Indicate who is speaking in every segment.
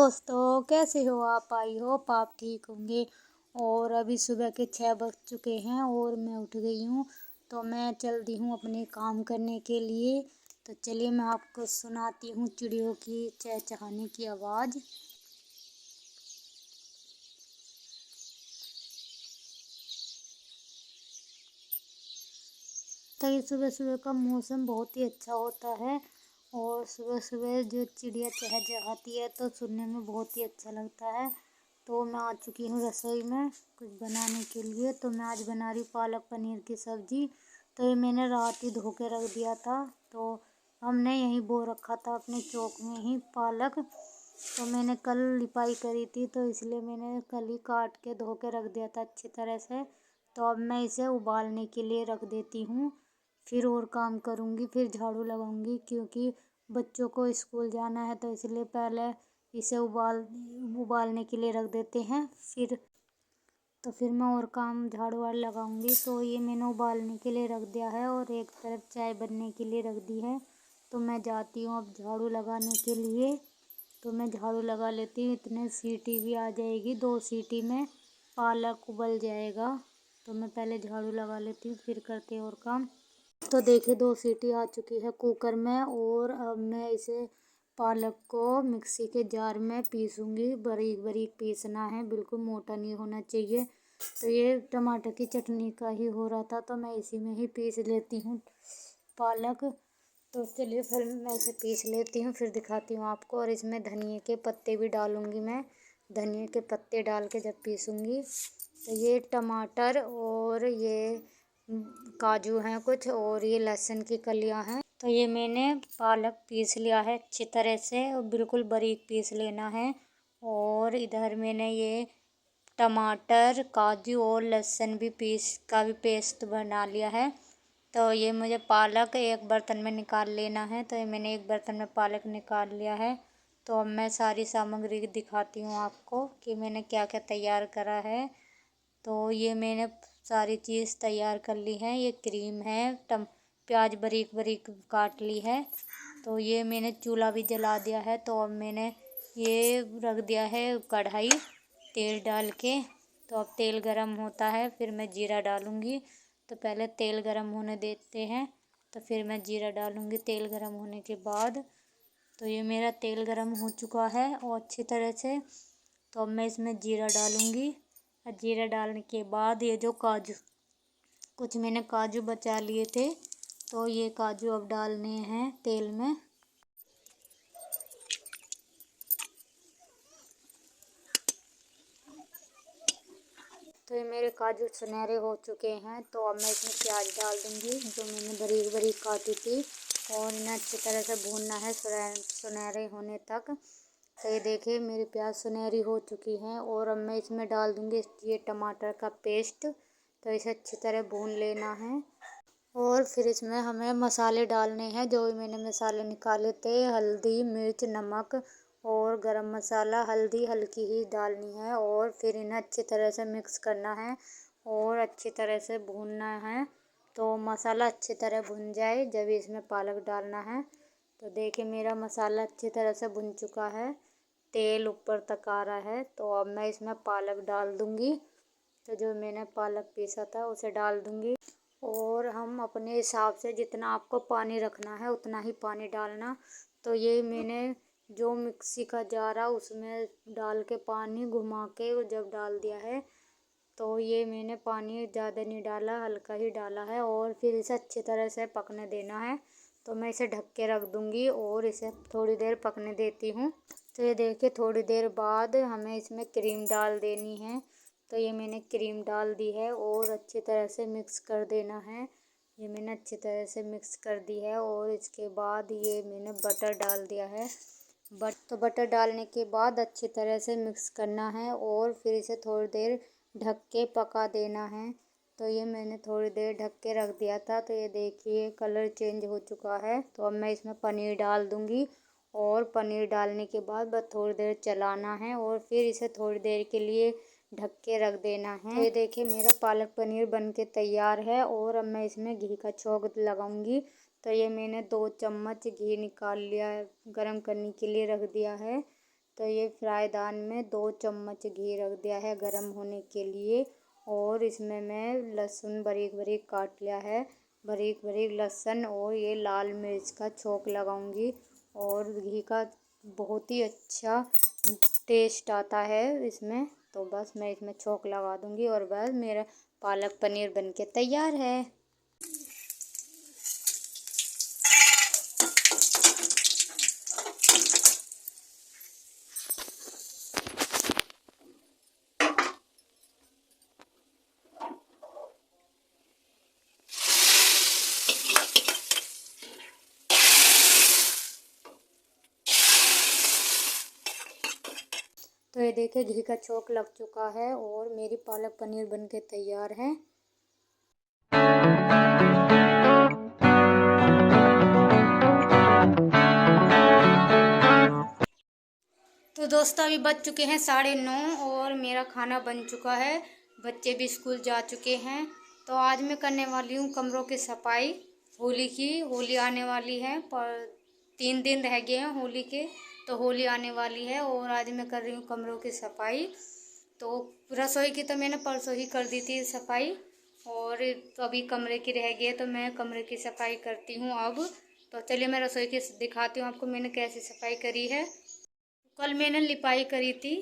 Speaker 1: दोस्तों, कैसे हो आप? आई होप आप ठीक होंगे। और अभी सुबह के 6 बज चुके हैं और मैं उठ गई हूँ। तो मैं चल दी हूँ अपने काम करने के लिए। तो चलिए मैं आपको सुनाती हूँ चिड़ियों की चहचहाने की आवाज़। तो ये सुबह सुबह का मौसम बहुत ही अच्छा होता है और सुबह सुबह जो चिड़िया चहचहाती है तो सुनने में बहुत ही अच्छा लगता है। तो मैं आ चुकी हूँ रसोई में कुछ बनाने के लिए। तो मैं आज बना रही पालक पनीर की सब्ज़ी। तो ये मैंने रात ही धो के रख दिया था। तो हमने यहीं बो रखा था अपने चौक में ही पालक। तो मैंने कल लिपाई करी थी तो इसलिए मैंने कल ही काट के धो के रख दिया था अच्छी तरह से। तो अब मैं इसे उबालने के लिए रख देती हूँ। फिर और काम करूँगी, फिर झाड़ू लगाऊंगी क्योंकि बच्चों को स्कूल जाना है। तो इसलिए पहले इसे उबालने के लिए रख देते हैं। फिर मैं और काम झाड़ू वाड़ लगाऊंगी। तो ये मैंने उबालने के लिए रख दिया है और एक तरफ चाय बनने के लिए रख दी है। तो मैं जाती हूँ अब झाड़ू लगाने के लिए। तो मैं झाड़ू लगा लेती हूँ, इतने सीटी भी आ जाएगी, 2 सीटी में पालक उबल जाएगा। तो मैं पहले झाड़ू लगा लेती हूँ फिर करते हैं और काम। तो देखिए 2 सीटी आ चुकी है कुकर में और अब मैं इसे पालक को मिक्सी के जार में पीसूँगी। बारीक बारीक पीसना है, बिल्कुल मोटा नहीं होना चाहिए। तो ये टमाटर की चटनी का ही हो रहा था तो मैं इसी में ही पीस लेती हूँ पालक। तो चलिए फिर मैं इसे पीस लेती हूँ फिर दिखाती हूँ आपको। और इसमें धनिए के पत्ते भी डालूँगी मैं। धनिए के पत्ते डाल के जब पीसूँगी तो ये टमाटर और ये काजू हैं कुछ और ये लहसुन की कलियां हैं। तो ये मैंने पालक पीस लिया है अच्छी तरह से और बिल्कुल बारीक पीस लेना है। और इधर मैंने ये टमाटर काजू और लहसुन भी भी पेस्ट बना लिया है। तो ये मुझे पालक एक बर्तन में निकाल लेना है। तो ये मैंने एक बर्तन में पालक निकाल लिया है। तो अब मैं सारी सामग्री दिखाती हूँ आपको कि मैंने क्या क्या तैयार करा है। तो ये मैंने सारी चीज़ तैयार कर ली है। ये क्रीम है, प्याज बारीक बारीक काट ली है। तो ये मैंने चूल्हा भी जला दिया है। तो अब मैंने ये रख दिया है कढ़ाई तेल डाल के। तो अब तेल गरम होता है फिर मैं जीरा डालूँगी। तो पहले तेल गरम होने देते हैं तो फिर मैं जीरा डालूँगी तेल गरम होने के बाद। तो ये मेरा तेल गरम हो चुका है और अच्छी तरह से। तो अब मैं इसमें जीरा डालूँगी। जीरा डालने के बाद ये जो काजू कुछ मैंने काजू बचा लिए थे तो ये काजू अब डालने हैं तेल में। तो ये मेरे काजू सुनहरे हो चुके हैं। तो अब मैं इसमें प्याज डाल दूँगी जो मैंने बारीक बारीक काटी थी और इन्हें अच्छी तरह से भूनना है सुनहरे होने तक। तो ये देखिए मेरी प्याज सुनहरी हो चुकी हैं और अब मैं इसमें डाल दूँगी ये टमाटर का पेस्ट। तो इसे अच्छी तरह भून लेना है और फिर इसमें हमें मसाले डालने हैं जो भी मैंने मसाले निकाले थे। हल्दी मिर्च नमक और गरम मसाला। हल्दी हल्की ही डालनी है और फिर इन्हें अच्छी तरह से मिक्स करना है और अच्छी तरह से भूनना है। तो मसाला अच्छी तरह भुन जाए जब इसमें पालक डालना है। तो देखिए मेरा मसाला अच्छी तरह से भुन चुका है, तेल ऊपर तक आ रहा है। तो अब मैं इसमें पालक डाल दूँगी। तो जो मैंने पालक पीसा था उसे डाल दूँगी और हम अपने हिसाब से जितना आपको पानी रखना है उतना ही पानी डालना। तो ये मैंने जो मिक्सी का जार है उसमें डाल के पानी घुमा के जब डाल दिया है। तो ये मैंने पानी ज़्यादा नहीं डाला, हल्का ही डाला है और फिर इसे अच्छी तरह से पकने देना है। तो मैं इसे ढक के रख दूँगी और इसे थोड़ी देर पकने देती हूँ। तो ये देखिए थोड़ी देर बाद हमें इसमें क्रीम डाल देनी है। तो ये मैंने क्रीम डाल दी है और अच्छी तरह से मिक्स कर देना है। ये मैंने अच्छी तरह से मिक्स कर दी है और इसके बाद ये मैंने बटर डाल दिया है। तो बटर डालने के बाद अच्छी तरह से मिक्स करना है और फिर इसे थोड़ी देर ढक के पका देना है। तो ये मैंने थोड़ी देर ढक के रख दिया था। तो ये देखिए कलर चेंज हो चुका है। तो अब मैं इसमें पनीर डाल दूँगी और पनीर डालने के बाद बस थोड़ी देर चलाना है और फिर इसे थोड़ी देर के लिए ढक के रख देना है। तो ये देखिए मेरा पालक पनीर बन के तैयार है और अब मैं इसमें घी का छौंक लगाऊंगी। तो ये मैंने 2 चम्मच घी निकाल लिया है, गरम करने के लिए रख दिया है। तो ये फ्राईदान में 2 चम्मच घी रख दिया है गरम होने के लिए। और इसमें मैं लहसुन बारीक बारीक काट लिया है, बारीक बारीक लहसुन, और ये लाल मिर्च का छौंक लगाऊंगी। और घी का बहुत ही अच्छा टेस्ट आता है इसमें, तो बस मैं इसमें छौंक लगा दूंगी और बस मेरा पालक पनीर बनके तैयार है। तो ये देखिए घी का छौंक लग चुका है और मेरी पालक पनीर बनके तैयार है। तो दोस्तों अभी बज चुके हैं 9:30 और मेरा खाना बन चुका है, बच्चे भी स्कूल जा चुके हैं। तो आज मैं करने वाली हूँ कमरों की सफाई होली की। होली आने वाली है, पर 3 दिन रह गए हैं होली के, तो होली आने वाली है और आज मैं कर रही हूँ कमरों की सफाई। तो रसोई की तो मैंने परसों ही कर दी थी सफाई, और तो अभी कमरे की रह गई है, तो मैं कमरे की सफाई करती हूँ अब। तो चलिए मैं रसोई की दिखाती हूँ आपको मैंने कैसे सफाई करी है। कल मैंने लिपाई करी थी,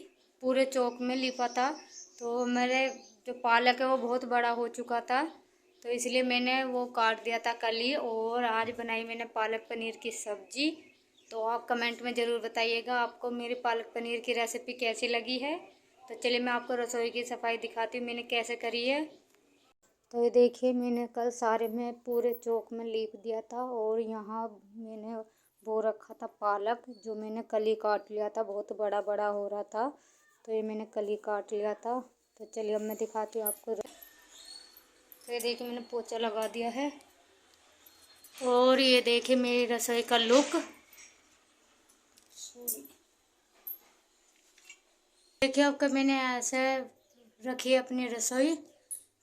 Speaker 1: पूरे चौक में लिपा था, तो मेरे जो पालक है वो बहुत बड़ा हो चुका था, तो इसलिए मैंने वो काट दिया था कल ही। और आज बनाई मैंने पालक पनीर की सब्जी। तो आप कमेंट में ज़रूर बताइएगा आपको मेरी पालक पनीर की रेसिपी कैसी लगी है। तो चलिए मैं आपको रसोई की सफाई दिखाती हूँ मैंने कैसे करी है। तो ये देखिए मैंने कल सारे में पूरे चौक में लीप दिया था, और यहाँ मैंने वो रखा था पालक, जो मैंने कल ही काट लिया था, बहुत बड़ा बड़ा हो रहा था, तो ये मैंने कल ही काट लिया था। तो चलिए अब मैं दिखाती हूँ आपको। तो ये देखिए मैंने पोछा लगा दिया है, और ये देखिए मेरी रसोई का लुक। देखिए आपका मैंने ऐसे रखी है अपनी रसोई।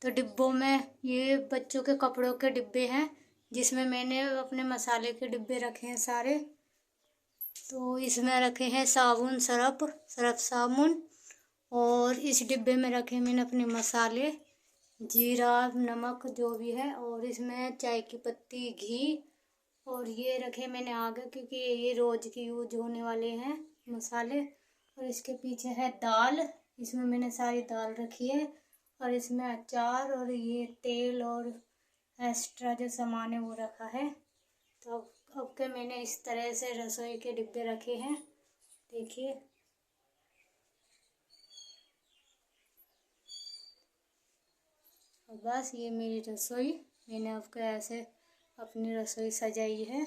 Speaker 1: तो डिब्बों में ये बच्चों के कपड़ों के डिब्बे हैं, जिसमें मैंने अपने मसाले के डिब्बे रखे हैं सारे। तो इसमें रखे हैं साबुन, सर्फ साबुन, और इस डिब्बे में रखे मैंने अपने मसाले, जीरा, नमक जो भी है, और इसमें चाय की पत्ती, घी, और ये रखे मैंने आगे क्योंकि ये रोज़ की यूज होने वाले हैं मसाले। और इसके पीछे है दाल, इसमें मैंने सारी दाल रखी है, और इसमें अचार और ये तेल और एक्स्ट्रा जो सामान है वो रखा है। तो अब के मैंने इस तरह से रसोई के डिब्बे रखे हैं, देखिए। और बस ये मेरी रसोई, मैंने आपको ऐसे अपनी रसोई सजाई है।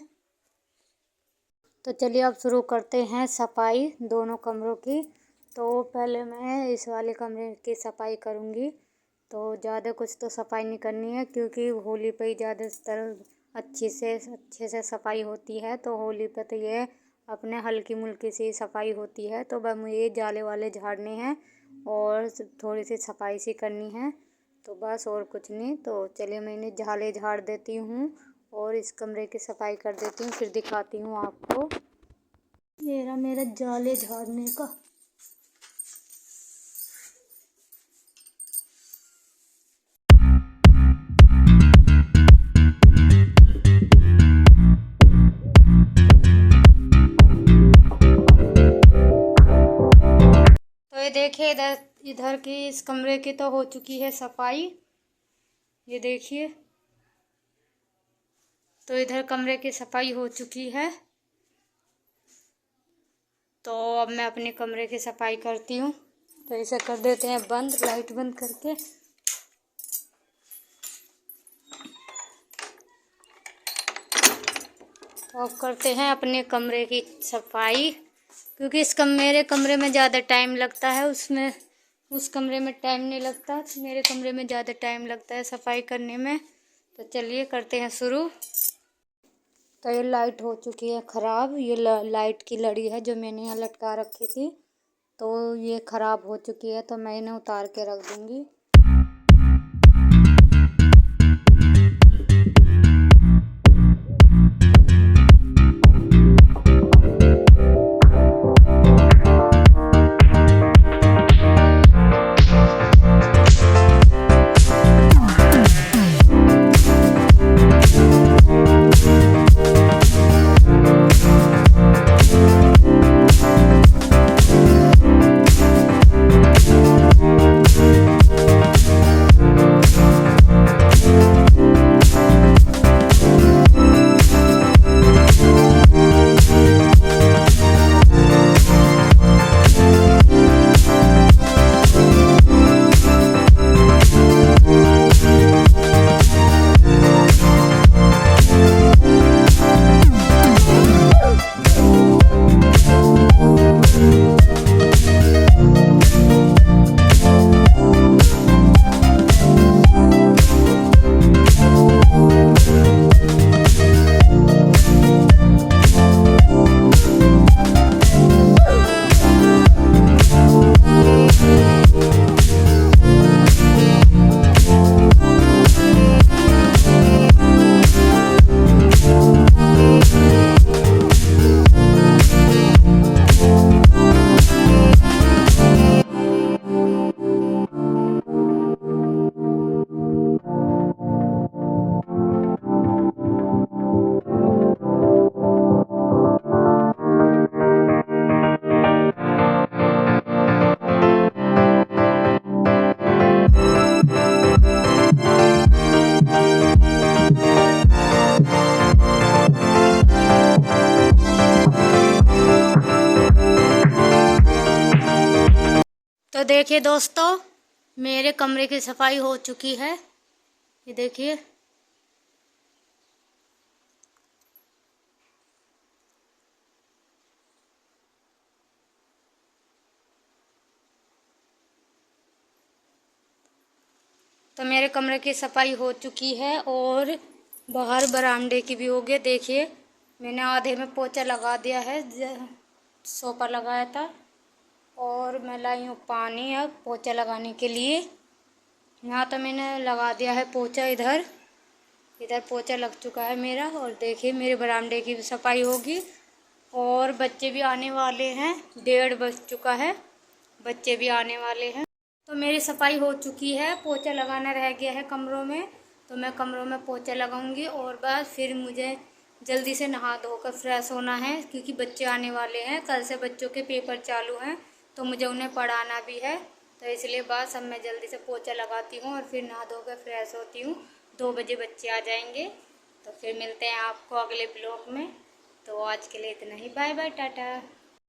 Speaker 1: तो चलिए अब शुरू करते हैं सफाई दोनों कमरों की। तो पहले मैं इस वाले कमरे की सफाई करूँगी। तो ज़्यादा कुछ तो सफाई नहीं करनी है, क्योंकि होली पे ही ज़्यादातर अच्छे से सफाई होती है। तो होली पे तो ये अपने हल्की मुल्की सी सफाई होती है। तो बस मुझे जाले वाले झाड़ने हैं और थोड़ी सी सफाई सी करनी है, तो बस और कुछ नहीं। तो चलिए मैं इन्हें जाले झाड़ देती हूँ और इस कमरे की सफाई कर देती हूँ, फिर दिखाती हूँ आपको। ये रहा मेरा जाले झाड़ने का। तो ये देखिए इधर की इस कमरे की तो हो चुकी है सफाई, ये देखिए। तो इधर कमरे की सफाई हो चुकी है। तो अब मैं अपने कमरे की सफाई करती हूँ। तो इसे कर देते हैं बंद, लाइट बंद करके। तो अब करते हैं अपने कमरे की सफाई, क्योंकि मेरे कमरे में ज़्यादा टाइम लगता है, उस कमरे में टाइम नहीं लगता। मेरे कमरे में ज़्यादा टाइम लगता है सफाई करने में। तो चलिए करते हैं शुरू। तो ये लाइट हो चुकी है ख़राब, ये लाइट की लड़ी है जो मैंने यहाँ लटका रखी थी, तो ये ख़राब हो चुकी है, तो मैं इन्हें उतार के रख दूँगी। तो देखिए दोस्तों, मेरे कमरे की सफाई हो चुकी है। ये देखिए, तो मेरे कमरे की सफाई हो चुकी है और बाहर बरामदे की भी हो गई। देखिए, मैंने आधे में पोछा लगा दिया है, सोफा लगाया था, और मैं लाई हूँ पानी अब पोछा लगाने के लिए। यहाँ तो मैंने लगा दिया है पोछा, इधर पोछा लग चुका है मेरा। और देखिए, मेरे बरामदे की भी सफाई होगी। और बच्चे भी आने वाले हैं, 1:30 बज चुका है, बच्चे भी आने वाले हैं। तो मेरी सफाई हो चुकी है, पोछा लगाना रह गया है कमरों में, तो मैं कमरों में पोछा लगाऊंगी। और बस फिर मुझे जल्दी से नहा धोकर फ्रेश होना है, क्योंकि बच्चे आने वाले हैं। कल से बच्चों के पेपर चालू हैं, तो मुझे उन्हें पढ़ाना भी है। तो इसलिए बस अब मैं जल्दी से पोछा लगाती हूँ और फिर नहा धोकर फ्रेश होती हूँ। 2 बजे बच्चे आ जाएंगे। तो फिर मिलते हैं आपको अगले ब्लॉग में। तो आज के लिए इतना ही, बाय बाय, टाटा।